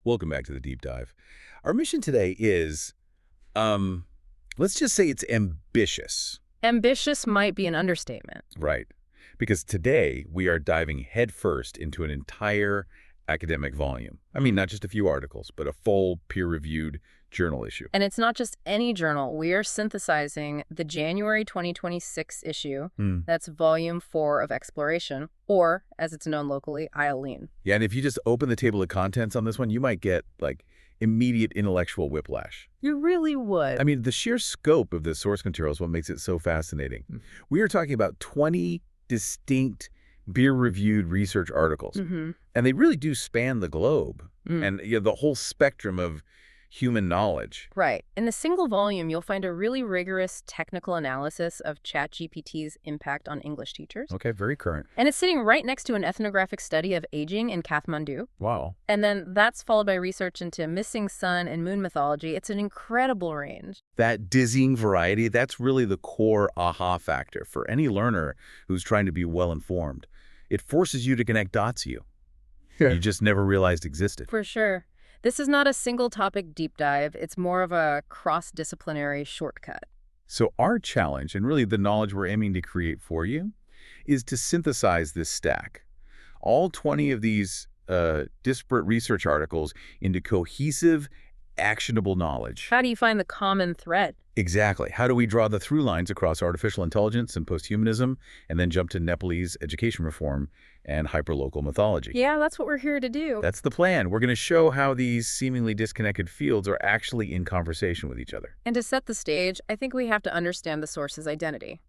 Welcome back to the deep dive. Our mission today is, let's just say it's ambitious, Ambitious might be an understatement. right? Because today we are diving headfirst into an entire academic volume. I mean, not just a few articles, but a full peer-reviewed journal issue. And it's not just any journal. We are synthesizing the January 2026 issue. That's Volume 4 of Exploration, or, as it's known locally, ILEAN. Yeah, and if you just open the table of contents on this one, you might get, like, immediate intellectual whiplash. You really would. I mean, the sheer scope of this source material is what makes it so fascinating. We are talking about 20 distinct peer-reviewed research articles, and they really do span the globe and the whole spectrum of human knowledge. Right. In the single volume, you'll find a really rigorous technical analysis of ChatGPT's impact on English teachers. Okay, very current. And it's sitting right next to an ethnographic study of aging in Kathmandu. Wow. And then that's followed by research into missing sun and moon mythology. It's an incredible range. That dizzying variety, that's really the core aha factor for any learner who's trying to be well-informed. It forces you to connect dots you just never realized existed. For sure. This is not a single topic deep dive. It's more of a cross-disciplinary shortcut. So our challenge, and really the knowledge we're aiming to create for you, is to synthesize this stack. All 20 of these disparate research articles into cohesive, actionable knowledge. How do you find the common thread? Exactly. How do we draw the through lines across artificial intelligence and posthumanism, and then jump to Nepalese education reform and hyperlocal mythology? Yeah, that's what we're here to do. That's the plan. We're going to show how these seemingly disconnected fields are actually in conversation with each other. And to set the stage, I think we have to understand the source's identity,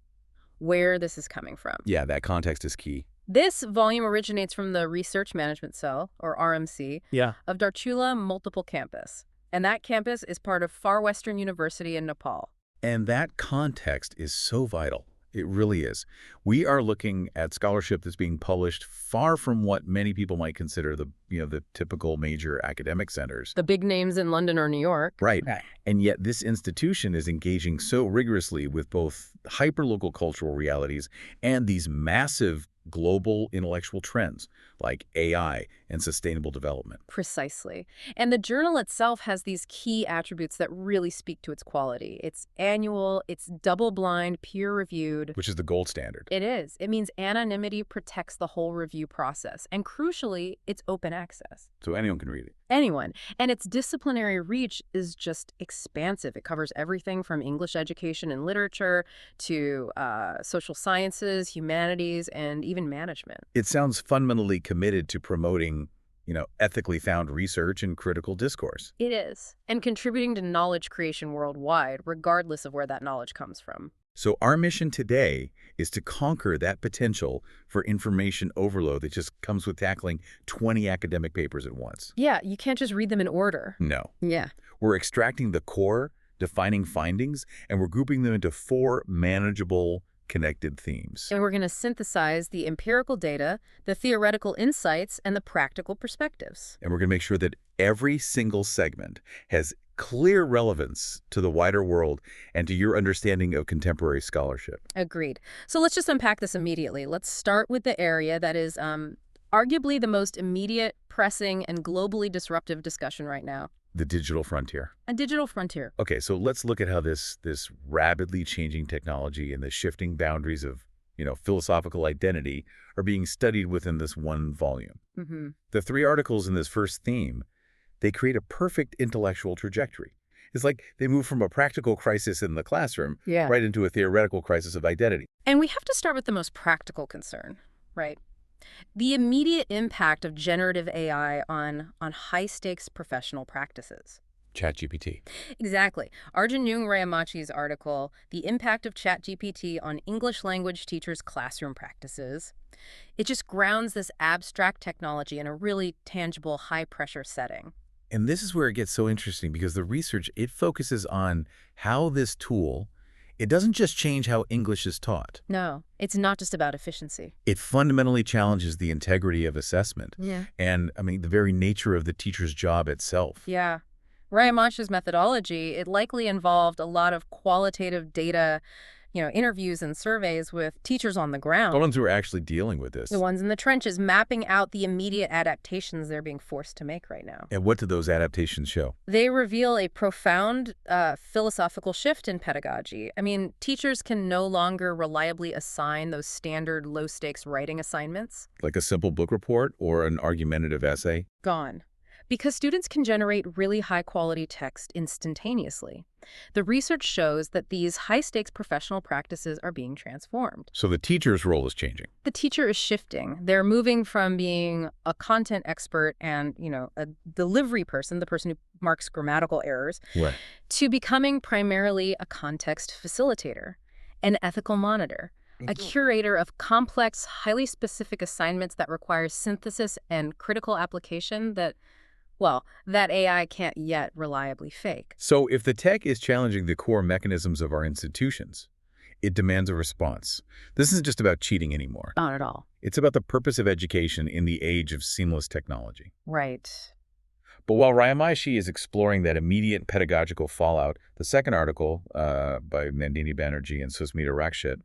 where this is coming from. Yeah, that context is key. This volume originates from the Research Management Cell, or RMC, of Darchula Multiple Campus. And that campus is part of Far Western University in Nepal. And that context is so vital. It really is. We are looking at scholarship that's being published far from what many people might consider the typical major academic centers. The big names in London or New York. Right. And yet this institution is engaging so rigorously with both hyperlocal cultural realities and these massive global intellectual trends like AI and sustainable development. Precisely. And the journal itself has these key attributes that really speak to its quality. It's annual, it's double-blind, peer-reviewed. Which is the gold standard. It is. It means anonymity protects the whole review process. And crucially, it's open access. So anyone can read it. Anyone. And its disciplinary reach is just expansive. It covers everything from English education and literature to social sciences, humanities, and even management. It sounds fundamentally committed to promoting, ethically found research and critical discourse. It is. And contributing to knowledge creation worldwide, regardless of where that knowledge comes from. So our mission today is to conquer that potential for information overload that just comes with tackling 20 academic papers at once. Yeah, you can't just read them in order. No. Yeah. We're extracting the core, defining findings, and we're grouping them into 4 manageable, connected themes. And we're going to synthesize the empirical data, the theoretical insights, and the practical perspectives. And we're going to make sure that every single segment has clear relevance to the wider world and to your understanding of contemporary scholarship. Agreed. So let's just unpack this immediately. Let's start with the area that is arguably the most immediate, pressing, and globally disruptive discussion right now. The digital frontier. A digital frontier. Okay, so let's look at how this rapidly changing technology and the shifting boundaries of, philosophical identity are being studied within this one volume. The 3 articles in this first theme, they create a perfect intellectual trajectory. It's like they move from a practical crisis in the classroom right into a theoretical crisis of identity. And we have to start with the most practical concern, right? The immediate impact of generative AI on high-stakes professional practices. ChatGPT. Exactly. Arjun Rayamachi's article, The Impact of ChatGPT on English Language Teachers' Classroom Practices, it just grounds this abstract technology in a really tangible, high-pressure setting. And this is where it gets so interesting because the research, it focuses on how this tool, it doesn't just change how English is taught. No, it's not just about efficiency. It fundamentally challenges the integrity of assessment. Yeah. And, the very nature of the teacher's job itself. Yeah. Rayamachi's methodology, it likely involved a lot of qualitative data interviews and surveys with teachers on the The ground, ones who are actually dealing with this. the ones in the trenches, mapping out the immediate adaptations they're being forced to make right now. And what do those adaptations show? They reveal a profound philosophical shift in pedagogy. I mean, teachers can no longer reliably assign those standard low-stakes writing assignments. Like a simple book report or an argumentative essay? Gone. Because students can generate really high-quality text instantaneously. The research shows that these high-stakes professional practices are being transformed. So the teacher's role is changing. The teacher is shifting. They're moving from being a content expert and, a delivery person, the person who marks grammatical errors, Right. to becoming primarily a context facilitator, an ethical monitor, a curator of complex, highly specific assignments that require synthesis and critical application that AI can't yet reliably fake. So if the tech is challenging the core mechanisms of our institutions, it demands a response. This isn't just about cheating anymore. Not at all. It's about the purpose of education in the age of seamless technology. Right. But while Ryamashi is exploring that immediate pedagogical fallout, the second article by Nandini Banerjee and Susmita Rakshit,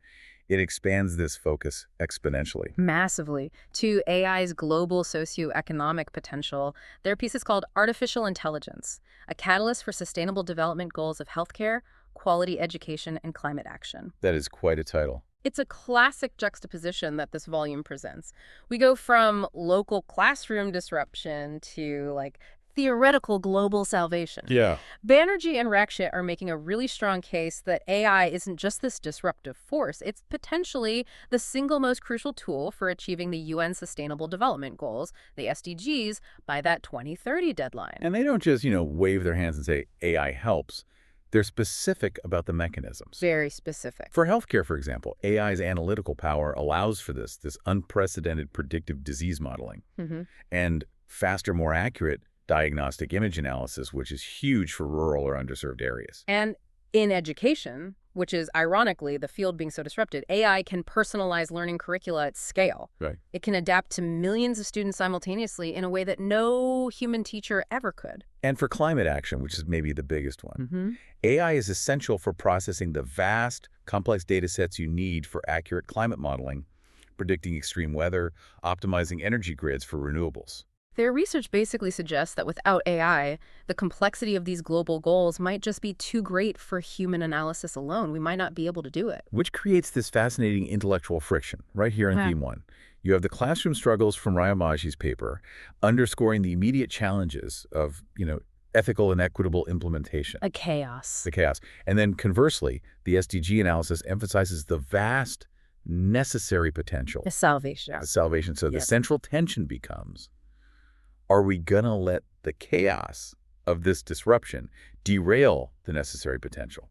it expands this focus exponentially. Massively. To AI's global socioeconomic potential, their piece is called Artificial Intelligence, a catalyst for sustainable development goals of healthcare, quality education, and climate action. That is quite a title. It's a classic juxtaposition that this volume presents. We go from local classroom disruption to, theoretical global salvation. Yeah. Banerjee and Rakshit are making a really strong case that AI isn't just this disruptive force. It's potentially the single most crucial tool for achieving the UN Sustainable Development Goals, the SDGs, by that 2030 deadline. And they don't just, wave their hands and say AI helps. They're specific about the mechanisms. Very specific. For healthcare, for example, AI's analytical power allows for this unprecedented predictive disease modeling and faster, more accurate diagnostic image analysis, which is huge for rural or underserved areas. And in education, which is ironically the field being so disrupted, AI can personalize learning curricula at scale. Right. It can adapt to millions of students simultaneously in a way that no human teacher ever could. And for climate action, which is maybe the biggest one, AI is essential for processing the vast, complex data sets you need for accurate climate modeling, predicting extreme weather, optimizing energy grids for renewables. Their research basically suggests that without AI, the complexity of these global goals might just be too great for human analysis alone. We might not be able to do it. Which creates this fascinating intellectual friction right here in Theme 1. You have the classroom struggles from Ryamashi's paper, underscoring the immediate challenges of, ethical and equitable implementation. A chaos. The chaos. And then conversely, the SDG analysis emphasizes the vast, necessary potential. The salvation. The salvation. So the central tension becomes, are we going to let the chaos of this disruption derail the necessary potential?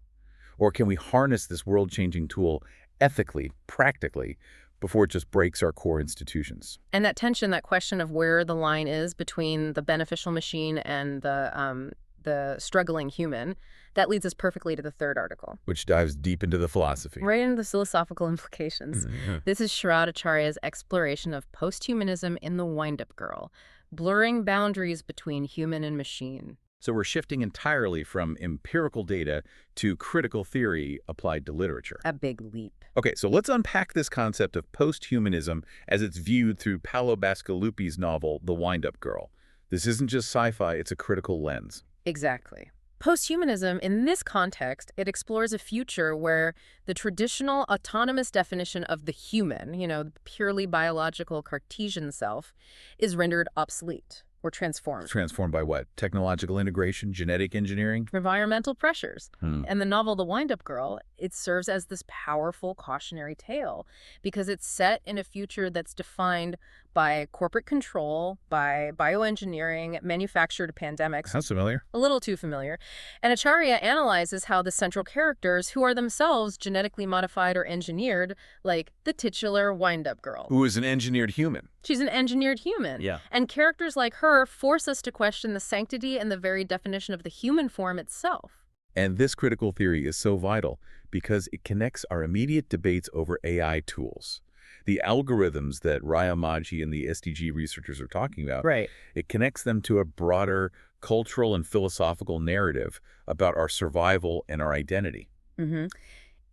Or can we harness this world-changing tool ethically, practically, before it just breaks our core institutions? And that tension, that question of where the line is between the beneficial machine and the struggling human, that leads us perfectly to the third article. Which dives deep into the philosophy. Right into the philosophical implications. This is Sharad Acharya's exploration of posthumanism in The Wind-Up Girl, blurring boundaries between human and machine. So we're shifting entirely from empirical data to critical theory applied to literature. A big leap. Okay, so let's unpack this concept of posthumanism as it's viewed through Paolo Bascalupi's novel, The Wind-Up Girl. This isn't just sci-fi, it's a critical lens. Exactly. Posthumanism, in this context, it explores a future where the traditional autonomous definition of the human, the purely biological Cartesian self, is rendered obsolete or transformed. Transformed by what? Technological integration, genetic engineering? Environmental pressures. And the novel The Wind-Up Girl, it serves as this powerful cautionary tale because it's set in a future that's defined by corporate control, by bioengineering, manufactured pandemics. Sounds familiar. A little too familiar. And Acharya analyzes how the central characters, who are themselves genetically modified or engineered, like the titular wind-up girl. Who is an engineered human. She's an engineered human. Yeah. And characters like her force us to question the sanctity and the very definition of the human form itself. And this critical theory is so vital because it connects our immediate debates over AI tools. The algorithms that Ryamachi and the SDG researchers are talking about, Right. It connects them to a broader cultural and philosophical narrative about our survival and our identity.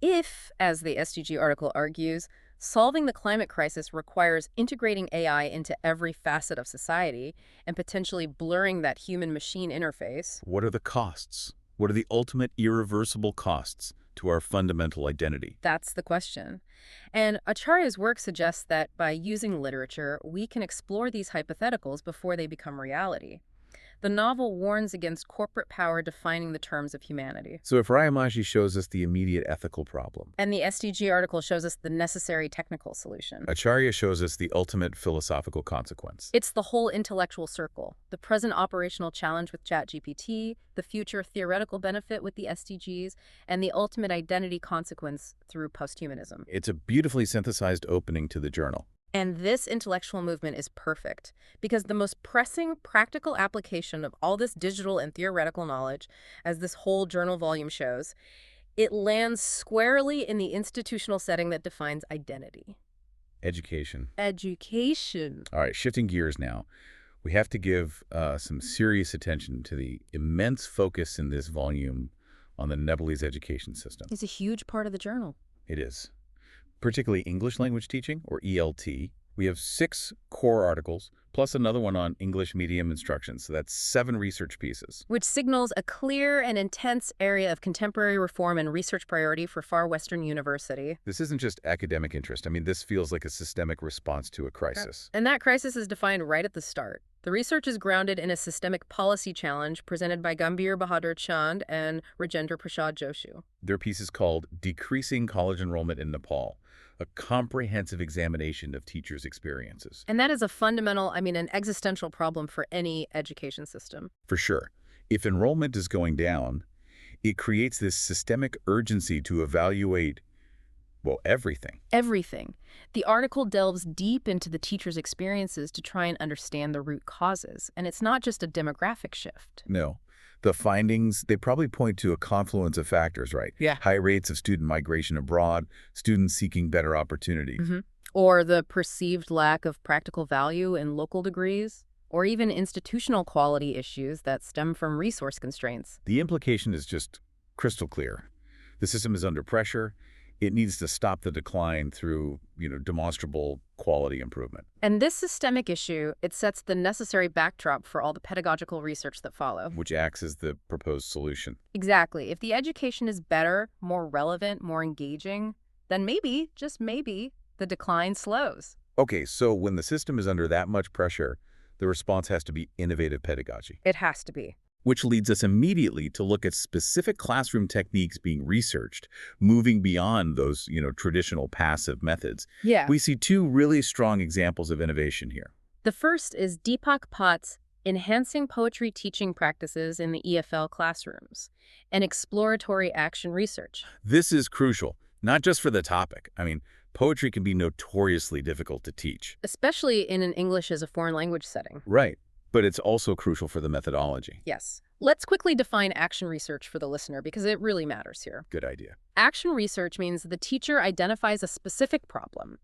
If, as the SDG article argues, solving the climate crisis requires integrating AI into every facet of society and potentially blurring that human-machine interface. What are the costs? What are the ultimate irreversible costs to our fundamental identity? That's the question. And Acharya's work suggests that by using literature, we can explore these hypotheticals before they become reality. The novel warns against corporate power defining the terms of humanity. So if Ryamachi shows us the immediate ethical problem, And the SDG article shows us the necessary technical solution. Acharya shows us the ultimate philosophical consequence. It's the whole intellectual circle, the present operational challenge with ChatGPT, the future theoretical benefit with the SDGs, and the ultimate identity consequence through posthumanism. It's a beautifully synthesized opening to the journal. And this intellectual movement is perfect because the most pressing practical application of all this digital and theoretical knowledge, as this whole journal volume shows, it lands squarely in the institutional setting that defines identity. Education. Education. All right, shifting gears now. We have to give some serious attention to the immense focus in this volume on the Nepalese education system. It's a huge part of the journal. It is. Particularly English language teaching, or ELT. We have 6 core articles, plus another one on English medium instruction, so that's 7 research pieces. Which signals a clear and intense area of contemporary reform and research priority for Far Western University. This isn't just academic interest. I mean, this feels like a systemic response to a crisis. And that crisis is defined right at the start. The research is grounded in a systemic policy challenge presented by Gambhir Bahadur Chand and Rajendra Prasad Joshi. Their piece is called Decreasing College Enrollment in Nepal, a comprehensive examination of teachers' experiences. And that is a fundamental, an existential problem for any education system. For sure. If enrollment is going down, it creates this systemic urgency to evaluate, well, everything. Everything. The article delves deep into the teachers' experiences to try and understand the root causes. And it's not just a demographic shift. No. The findings, they probably point to a confluence of factors, right? Yeah. High rates of student migration abroad, students seeking better opportunities. Or the perceived lack of practical value in local degrees, or even institutional quality issues that stem from resource constraints. The implication is just crystal clear. The system is under pressure. It needs to stop the decline through, demonstrable quality improvement. And this systemic issue, it sets the necessary backdrop for all the pedagogical research that follow. Which acts as the proposed solution. Exactly. If the education is better, more relevant, more engaging, then maybe, just maybe, the decline slows. Okay, so when the system is under that much pressure, the response has to be innovative pedagogy. It has to be. Which leads us immediately to look at specific classroom techniques being researched, moving beyond those, traditional passive methods. Yeah. We see 2 really strong examples of innovation here. The first is Deepak Bhatt's Enhancing Poetry Teaching Practices in the EFL Classrooms, and exploratory action research. This is crucial, not just for the topic. Poetry can be notoriously difficult to teach. Especially in an English as a foreign language setting. Right. But it's also crucial for the methodology. Yes. Let's quickly define action research for the listener because it really matters here. Good idea. Action research means the teacher identifies a specific problem.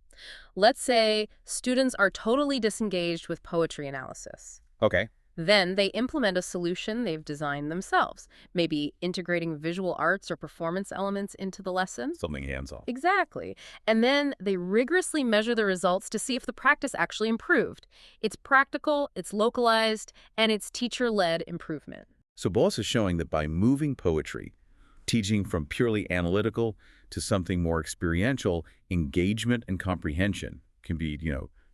Let's say students are totally disengaged with poetry analysis. Okay. Then they implement a solution they've designed themselves, maybe integrating visual arts or performance elements into the lesson. Something hands-off. Exactly. And then they rigorously measure the results to see if the practice actually improved. It's practical, it's localized, and it's teacher-led improvement. So Boas is showing that by moving poetry, teaching from purely analytical to something more experiential, engagement and comprehension can be,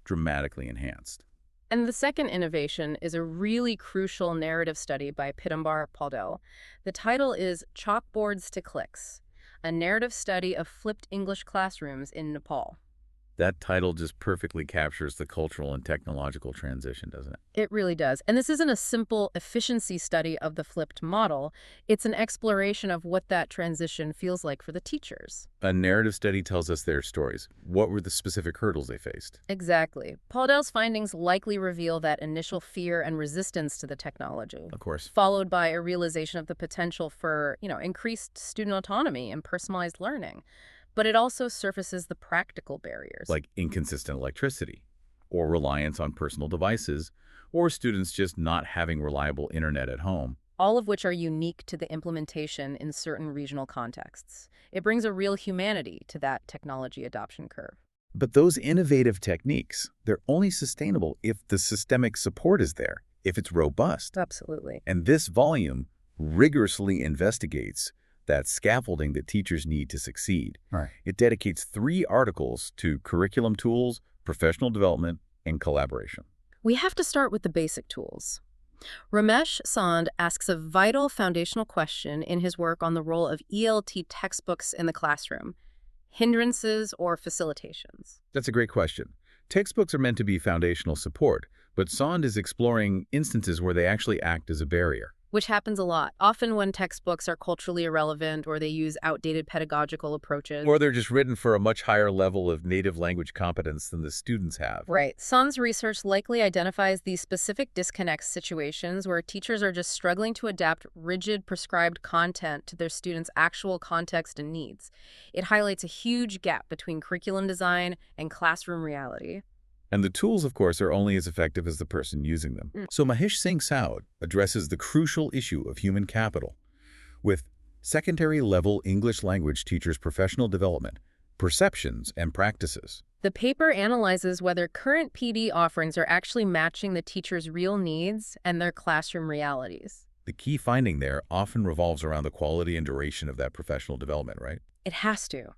dramatically enhanced. And the second innovation is a really crucial narrative study by Pitambar Paudel. The title is Chalkboards to Clicks, a narrative study of flipped English classrooms in Nepal. That title just perfectly captures the cultural and technological transition, doesn't it? It really does. And this isn't a simple efficiency study of the flipped model. It's an exploration of what that transition feels like for the teachers. A narrative study tells us their stories. What were the specific hurdles they faced? Exactly. Paudel's findings likely reveal that initial fear and resistance to the technology. Of course. Followed by a realization of the potential for, increased student autonomy and personalized learning. But it also surfaces the practical barriers. Like inconsistent electricity, or reliance on personal devices, or students just not having reliable internet at home. all of which are unique to the implementation in certain regional contexts. It brings a real humanity to that technology adoption curve. But those innovative techniques, they're only sustainable if the systemic support is there, if it's robust. Absolutely. And this volume rigorously investigates that scaffolding that teachers need to succeed. Right. It dedicates 3 articles to curriculum tools, professional development, and collaboration. We have to start with the basic tools. Ramesh Sand asks a vital foundational question in his work on the role of ELT textbooks in the classroom: hindrances or facilitations? That's a great question. Textbooks are meant to be foundational support, but Sand is exploring instances where they actually act as a barrier. Which happens a lot, often when textbooks are culturally irrelevant or they use outdated pedagogical approaches. Or they're just written for a much higher level of native language competence than the students have. Right. Sand's research likely identifies these specific disconnect situations where teachers are just struggling to adapt rigid, prescribed content to their students' actual context and needs. It highlights a huge gap between curriculum design and classroom reality. And the tools, of course, are only as effective as the person using them. So Mahesh Singh Saud addresses the crucial issue of human capital with secondary-level English language teachers' professional development, perceptions, and practices. The paper analyzes whether current PD offerings are actually matching the teacher's real needs and their classroom realities. The key finding there often revolves around the quality and duration of that professional development, right? It has to.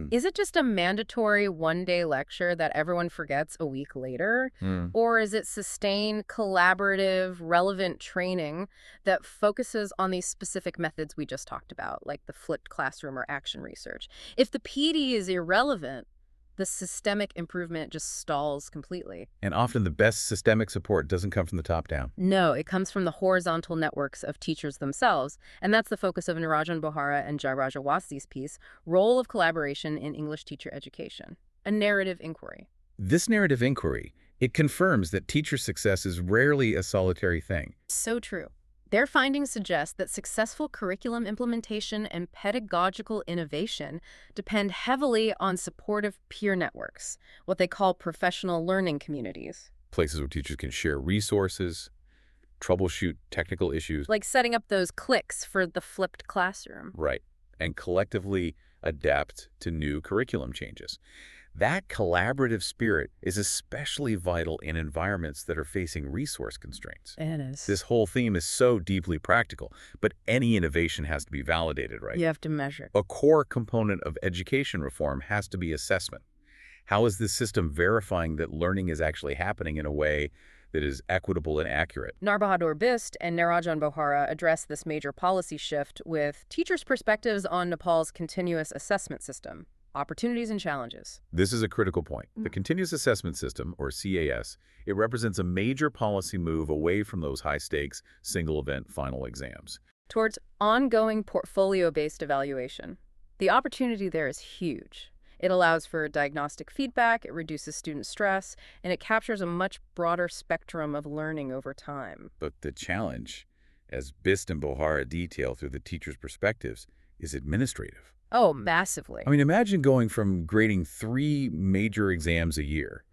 Is it just a mandatory one-day lecture that everyone forgets a week later? Or is it sustained, collaborative, relevant training that focuses on these specific methods we just talked about, like the flipped classroom or action research? If the PD is irrelevant, the systemic improvement just stalls completely. And often the best systemic support doesn't come from the top down. No, it comes from the horizontal networks of teachers themselves, and that's the focus of Nirajan Bohra and Jayaraja Wasi's piece, Role of Collaboration in English Teacher Education, a narrative inquiry. This narrative inquiry, it confirms that teacher success is rarely a solitary thing. So true. Their findings suggest that successful curriculum implementation and pedagogical innovation depend heavily on supportive peer networks, what they call professional learning communities. Places where teachers can share resources, troubleshoot technical issues. Like setting up those cliques for the flipped classroom. Right. And collectively adapt to new curriculum changes. That collaborative spirit is especially vital in environments that are facing resource constraints. It is. This whole theme is so deeply practical, but any innovation has to be validated, right? You have to measure. A core component of education reform has to be assessment. How is this system verifying that learning is actually happening in a way that is equitable and accurate? Narbahadur Bist and Nirajan Bohra address this major policy shift with teachers' perspectives on Nepal's continuous assessment system. Opportunities and challenges. This is a critical point. The Continuous Assessment System, or CAS, it represents a major policy move away from those high-stakes, single-event final exams. Towards ongoing portfolio-based evaluation. The opportunity there is huge. It allows for diagnostic feedback, it reduces student stress, and it captures a much broader spectrum of learning over time. But the challenge, as Bist and Bohra detail through the teachers' perspectives, is administrative. Oh, massively. I mean, imagine going from grading 3 major exams a year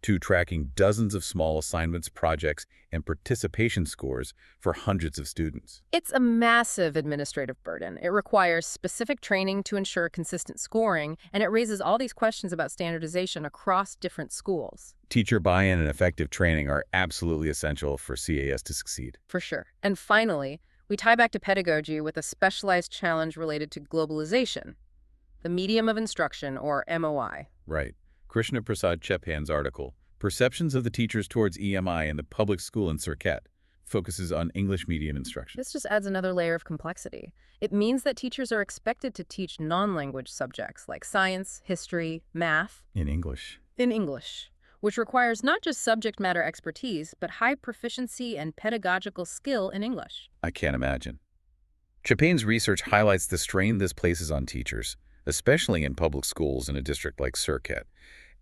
to tracking dozens of small assignments, projects, and participation scores for hundreds of students. It's a massive administrative burden. It requires specific training to ensure consistent scoring, and it raises all these questions about standardization across different schools. Teacher buy-in and effective training are absolutely essential for CAS to succeed. For sure. And finally, we tie back to pedagogy with a specialized challenge related to globalization, the medium of instruction, or MOI. Right. Krishna Prasad Chephan's article, Perceptions of the Teachers Towards EMI in the Public School in Surkhet, focuses on English medium instruction. This just adds another layer of complexity. It means that teachers are expected to teach non-language subjects like science, history, math. In English. In English, which requires not just subject matter expertise, but high proficiency and pedagogical skill in English. I can't imagine. Chephan's research highlights the strain this places on teachers, especially in public schools in a district like Surkhet,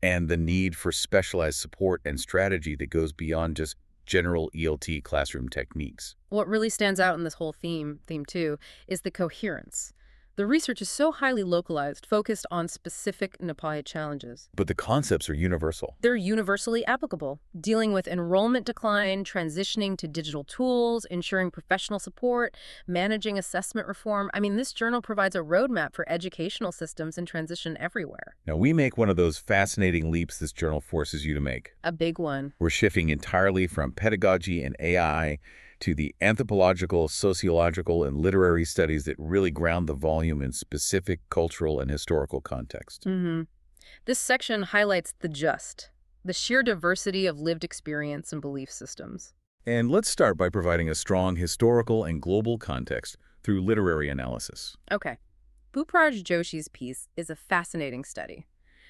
and the need for specialized support and strategy that goes beyond just general ELT classroom techniques. What really stands out in this whole theme too, is the coherence. The research is so highly localized, focused on specific Nepali challenges. But the concepts are universal. They're universally applicable, dealing with enrollment decline, transitioning to digital tools, ensuring professional support, managing assessment reform. I mean, this journal provides a roadmap for educational systems in transition everywhere. Now, we make one of those fascinating leaps this journal forces you to make. A big one. We're shifting entirely from pedagogy and AI to the anthropological, sociological, and literary studies that really ground the volume in specific cultural and historical context. This section highlights the sheer diversity of lived experience and belief systems. And let's start by providing a strong historical and global context through literary analysis. Okay. Bhupraj Joshi's piece is a fascinating study.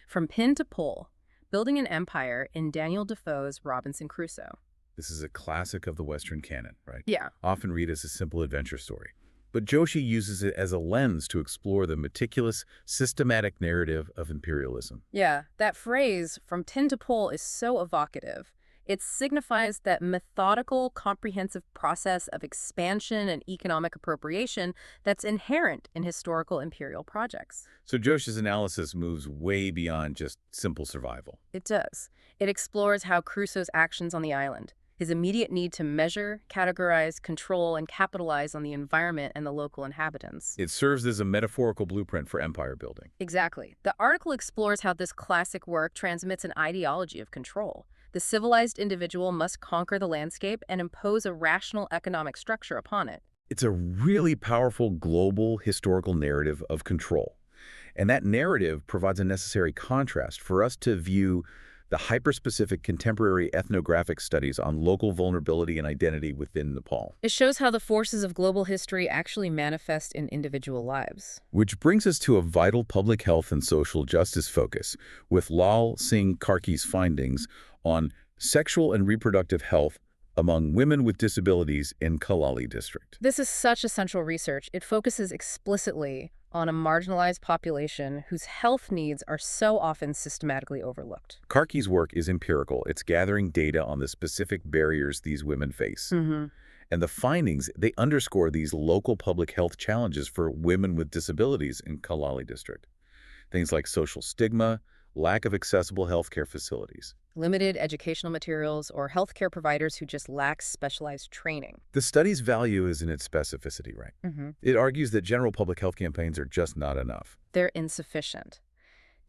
From pin to pole, building an empire in Daniel Defoe's Robinson Crusoe. This is a classic of the Western canon, right? Yeah. Often read as a simple adventure story. But Joshi uses it as a lens to explore the meticulous, systematic narrative of imperialism. Yeah, that phrase, from tin to pole, is so evocative. It signifies that methodical, comprehensive process of expansion and economic appropriation that's inherent in historical imperial projects. So Joshi's analysis moves way beyond just simple survival. It does. It explores how Crusoe's actions on the island, his immediate need to measure, categorize, control, and capitalize on the environment and the local inhabitants. It serves as a metaphorical blueprint for empire building. Exactly. The article explores how this classic work transmits an ideology of control. The civilized individual must conquer the landscape and impose a rational economic structure upon it. It's a really powerful global historical narrative of control. And that narrative provides a necessary contrast for us to view the hyper-specific contemporary ethnographic studies on local vulnerability and identity within Nepal. It shows how the forces of global history actually manifest in individual lives. Which brings us to a vital public health and social justice focus, with Lal Singh Karki's findings on sexual and reproductive health among women with disabilities in Kalali district. This is such essential research. It focuses explicitly on a marginalized population whose health needs are so often systematically overlooked. Karki's work is empirical. It's gathering data on the specific barriers these women face. And the findings, they underscore these local public health challenges for women with disabilities in Kalali district. Things like social stigma, lack of accessible healthcare facilities, Limited educational materials, or healthcare providers who just lack specialized training. The study's value is in its specificity, right? It argues that general public health campaigns are just not enough. They're insufficient.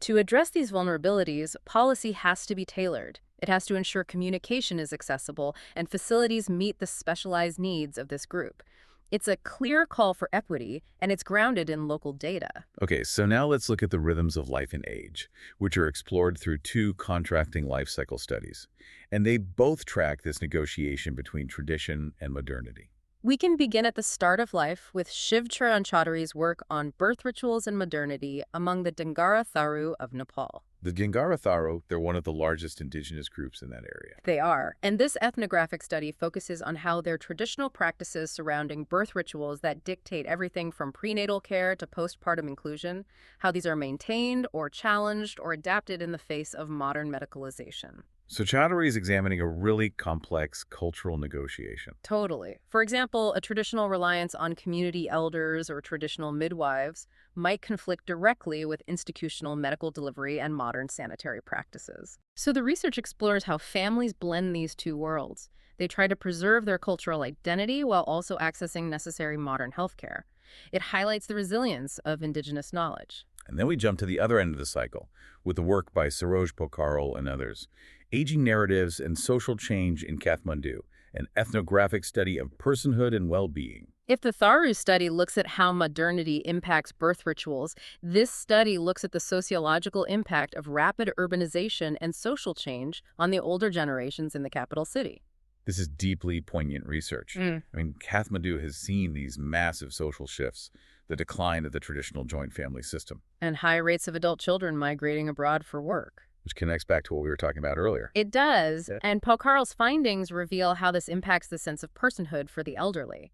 To address these vulnerabilities, policy has to be tailored. It has to ensure communication is accessible and facilities meet the specialized needs of this group. It's a clear call for equity, and it's grounded in local data. Okay, so now let's look at the rhythms of life and age, which are explored through two contracting life cycle studies. And they both track this negotiation between tradition and modernity. We can begin at the start of life with Shiv Charan Chaudhary's work on birth rituals and modernity among the Dangara Tharu of Nepal. The Dangara Tharu, they're one of the largest indigenous groups in that area. They are. And this ethnographic study focuses on how their traditional practices surrounding birth rituals that dictate everything from prenatal care to postpartum inclusion, how these are maintained or challenged or adapted in the face of modern medicalization. So Chaudhary is examining a really complex cultural negotiation. Totally. For example, a traditional reliance on community elders or traditional midwives might conflict directly with institutional medical delivery and modern sanitary practices. So the research explores how families blend these two worlds. They try to preserve their cultural identity while also accessing necessary modern healthcare. It highlights the resilience of indigenous knowledge. And then we jump to the other end of the cycle, with the work by Saroj Pokharel and others, Aging Narratives and Social Change in Kathmandu, an ethnographic study of personhood and well-being. If the Tharu study looks at how modernity impacts birth rituals, this study looks at the sociological impact of rapid urbanization and social change on the older generations in the capital city. This is deeply poignant research. I mean, Kathmandu has seen these massive social shifts, the decline of the traditional joint family system. And high rates of adult children migrating abroad for work. Which connects back to what we were talking about earlier. It does, and Pokharel's findings reveal how this impacts the sense of personhood for the elderly.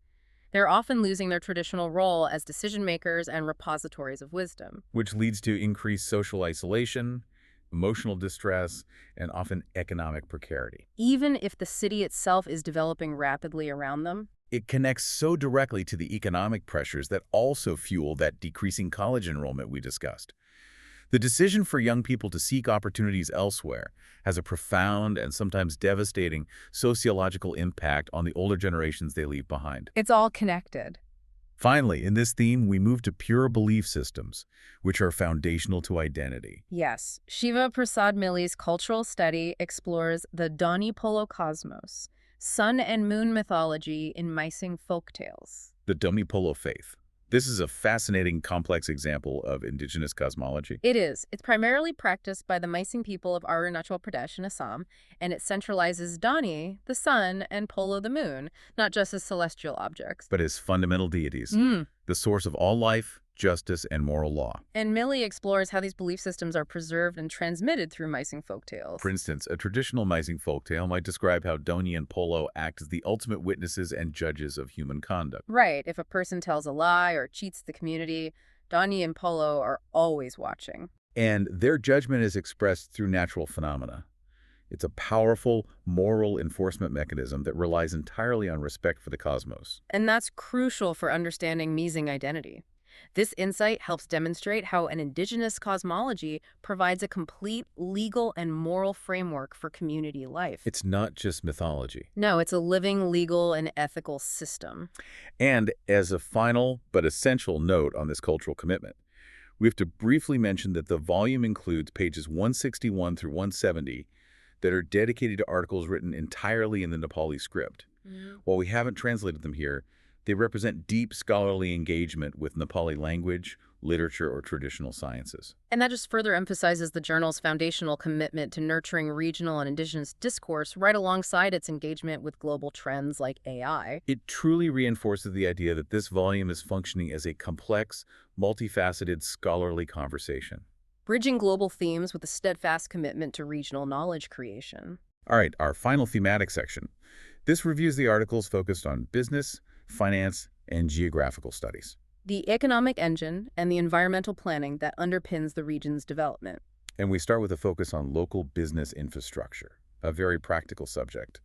They're often losing their traditional role as decision makers and repositories of wisdom. Which leads to increased social isolation, emotional distress, and often economic precarity. Even if the city itself is developing rapidly around them, It connects so directly to the economic pressures that also fuel that decreasing college enrollment we discussed. The decision for young people to seek opportunities elsewhere has a profound and sometimes devastating sociological impact on the older generations they leave behind. It's all connected. Finally, in this theme, we move to pure belief systems, which are foundational to identity. Yes, Shiva Prasad Milli's cultural study explores the Dani Polo cosmos, sun and moon mythology in Mysing folktales. The Dummi Polo faith. This is a fascinating, complex example of indigenous cosmology. It is. It's primarily practiced by the Mysing people of Arunachal Pradesh in Assam, and it centralizes Dani, the sun, and Polo, the moon, not just as celestial objects, But as fundamental deities, the source of all life, justice, and moral law. And Millie explores how these belief systems are preserved and transmitted through Mysing folktales. For instance, a traditional Mysing folktale might describe how Doni and Polo act as the ultimate witnesses and judges of human conduct. Right, if a person tells a lie or cheats the community, Dani and Polo are always watching. And their judgment is expressed through natural phenomena. It's a powerful moral enforcement mechanism that relies entirely on respect for the cosmos. And that's crucial for understanding Mysing identity. This insight helps demonstrate how an indigenous cosmology provides a complete legal and moral framework for community life. It's not just mythology. No, it's a living legal and ethical system. And as a final but essential note on this cultural commitment, we have to briefly mention that the volume includes pages 161 through 170 that are dedicated to articles written entirely in the Nepali script. While we haven't translated them here, they represent deep scholarly engagement with Nepali language, literature, or traditional sciences. And that just further emphasizes the journal's foundational commitment to nurturing regional and indigenous discourse right alongside its engagement with global trends like AI. It truly reinforces the idea that this volume is functioning as a complex, multifaceted scholarly conversation. Bridging global themes with a steadfast commitment to regional knowledge creation. All right, our final thematic section. This reviews the articles focused on business, finance, and geographical studies. The economic engine and the environmental planning that underpins the region's development. And we start with a focus on local business infrastructure, a very practical subject.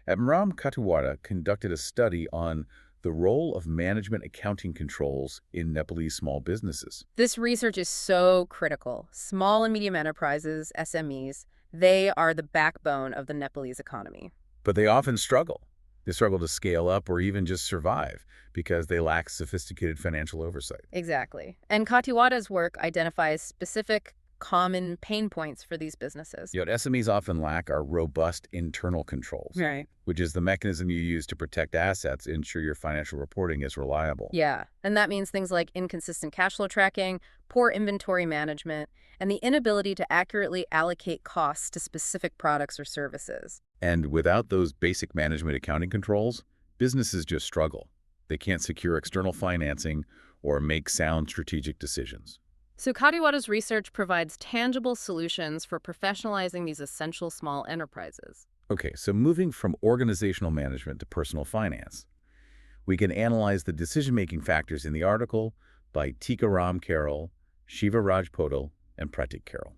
Admiram Katuwada conducted a study on the role of management accounting controls in Nepalese small businesses. This research is so critical. Small and medium enterprises, SMEs, they are the backbone of the Nepalese economy. But they often struggle. They struggle to scale up or even just survive because they lack sophisticated financial oversight. Exactly. And Katiwada's work identifies specific common pain points for these businesses. What SMEs often lack are robust internal controls, Right. which is the mechanism you use to protect assets, ensure your financial reporting is reliable. Yeah, and that means things like inconsistent cash flow tracking, poor inventory management, and the inability to accurately allocate costs to specific products or services. And without those basic management accounting controls, businesses just struggle. They can't secure external financing or make sound strategic decisions. So Katiwada's research provides tangible solutions for professionalizing these essential small enterprises. Okay, so moving from organizational management to personal finance, we can analyze the decision-making factors in the article by Tika Ram Carroll, Shiva Raj Podal, and Pratik Carroll.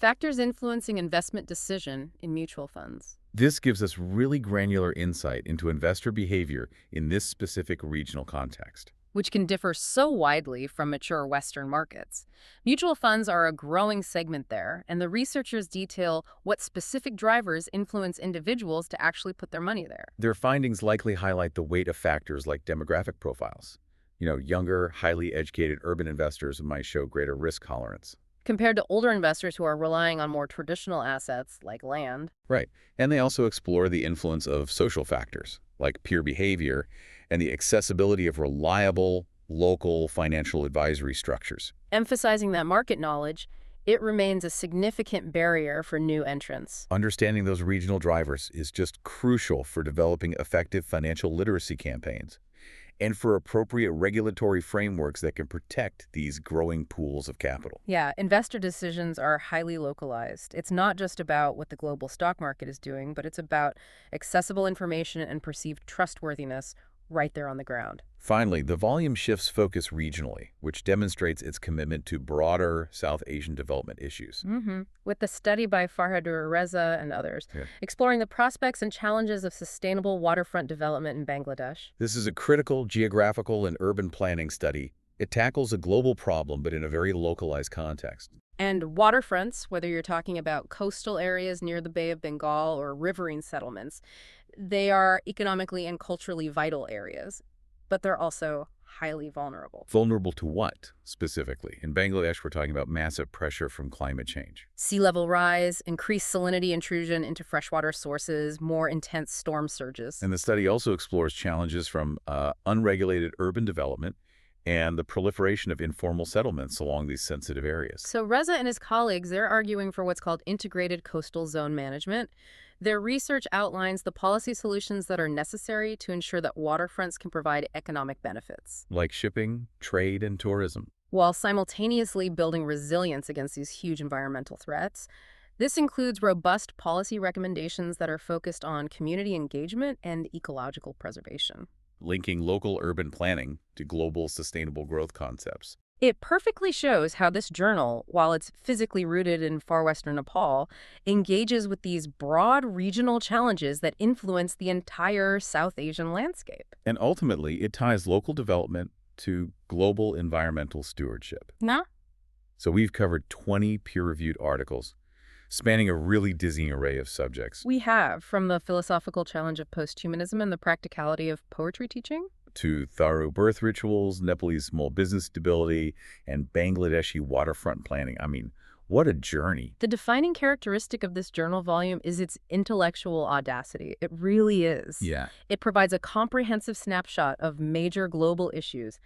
Factors influencing investment decision in mutual funds. This gives us really granular insight into investor behavior in this specific regional context. Which can differ so widely from mature Western markets. Mutual funds are a growing segment there, and the researchers detail what specific drivers influence individuals to actually put their money there. Their findings likely highlight the weight of factors like demographic profiles. Younger, highly educated urban investors might show greater risk tolerance. Compared to older investors who are relying on more traditional assets like land. Right. And they also explore the influence of social factors like peer behavior and the accessibility of reliable, local financial advisory structures. Emphasizing that market knowledge, it remains a significant barrier for new entrants. Understanding those regional drivers is just crucial for developing effective financial literacy campaigns and for appropriate regulatory frameworks that can protect these growing pools of capital. Yeah, investor decisions are highly localized. It's not just about what the global stock market is doing, but it's about accessible information and perceived trustworthiness right there on the ground. Finally, the volume shifts focus regionally, which demonstrates its commitment to broader South Asian development issues. With the study by Farhadur Reza and others, Yeah. exploring the prospects and challenges of sustainable waterfront development in Bangladesh. This is a critical geographical and urban planning study. It tackles a global problem, but in a very localized context. And waterfronts, whether you're talking about coastal areas near the Bay of Bengal or riverine settlements, they are economically and culturally vital areas, but they're also highly vulnerable. Vulnerable to what, specifically? In Bangladesh, we're talking about massive pressure from climate change. Sea level rise, increased salinity intrusion into freshwater sources, more intense storm surges. And the study also explores challenges from unregulated urban development and the proliferation of informal settlements along these sensitive areas. So Reza and his colleagues, they're arguing for what's called integrated coastal zone management. Their research outlines the policy solutions that are necessary to ensure that waterfronts can provide economic benefits, Like shipping, trade, and tourism. while simultaneously building resilience against these huge environmental threats. This includes robust policy recommendations that are focused on community engagement and ecological preservation. Linking local urban planning to global sustainable growth concepts. It perfectly shows how this journal, while it's physically rooted in far western Nepal, engages with these broad regional challenges that influence the entire South Asian landscape. And ultimately, it ties local development to global environmental stewardship. Nah? So we've covered 20 peer-reviewed articles, spanning a really dizzying array of subjects, We have, from the philosophical challenge of posthumanism and the practicality of poetry teaching, to Tharu birth rituals, Nepalese small business stability, and Bangladeshi waterfront planning. I mean, what a journey. the defining characteristic of this journal volume is its intellectual audacity. It really is. Yeah. It provides a comprehensive snapshot of major global issues: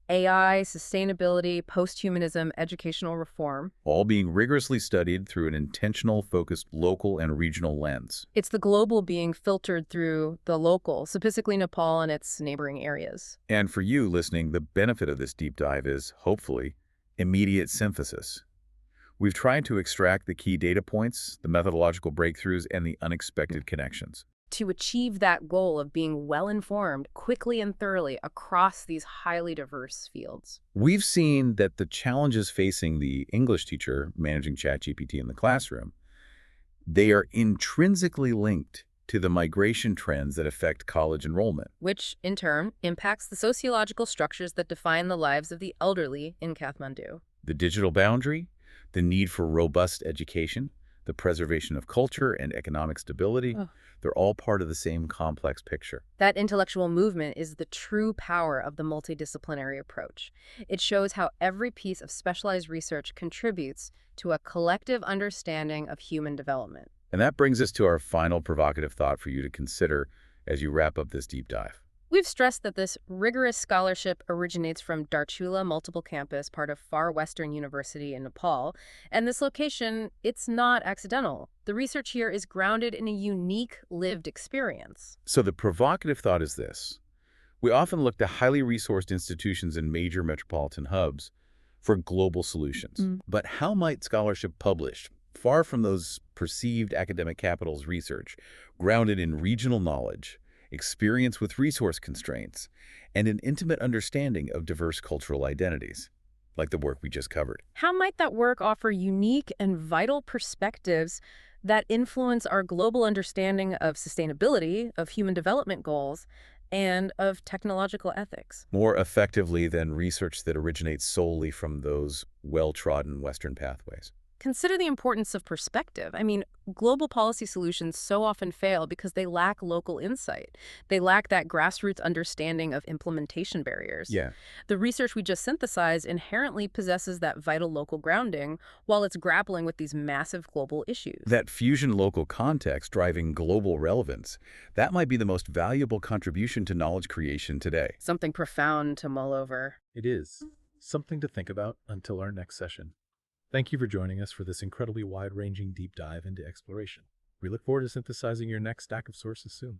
AI, sustainability, posthumanism, educational reform. All being rigorously studied through an intentional, focused local and regional lens. It's the global being filtered through the local, specifically Nepal and its neighboring areas. And for you listening, the benefit of this deep dive is, hopefully, immediate synthesis. We've tried to extract the key data points, the methodological breakthroughs, and the unexpected connections. To achieve that goal of being well-informed quickly and thoroughly across these highly diverse fields. We've seen that the challenges facing the English teacher managing ChatGPT in the classroom, they are intrinsically linked to the migration trends that affect college enrollment. Which, in turn, impacts the sociological structures that define the lives of the elderly in Kathmandu. The digital boundary, the need for robust education, the preservation of culture and economic stability, they're all part of the same complex picture. That intellectual movement is the true power of the multidisciplinary approach. It shows how every piece of specialized research contributes to a collective understanding of human development. And that brings us to our final provocative thought for you to consider as you wrap up this deep dive. We've stressed that this rigorous scholarship originates from Darchula Multiple Campus, part of Far Western University in Nepal, and this location, it's not accidental. The research here is grounded in a unique lived experience. So the provocative thought is this. We often look to highly resourced institutions in major metropolitan hubs for global solutions. But how might scholarship published, far from those perceived academic capitals research, grounded in regional knowledge, experience with resource constraints, and an intimate understanding of diverse cultural identities, like the work we just covered? How might that work offer unique and vital perspectives that influence our global understanding of sustainability, of human development goals, and of technological ethics? More effectively than research that originates solely from those well-trodden Western pathways. Consider the importance of perspective. I mean, global policy solutions so often fail because they lack local insight. They lack that grassroots understanding of implementation barriers. Yeah. The research we just synthesized inherently possesses that vital local grounding while it's grappling with these massive global issues. That fusion local context driving global relevance, that might be the most valuable contribution to knowledge creation today. Something profound to mull over. It is. Something to think about until our next session. Thank you for joining us for this incredibly wide-ranging deep dive into exploration. We look forward to synthesizing your next stack of sources soon.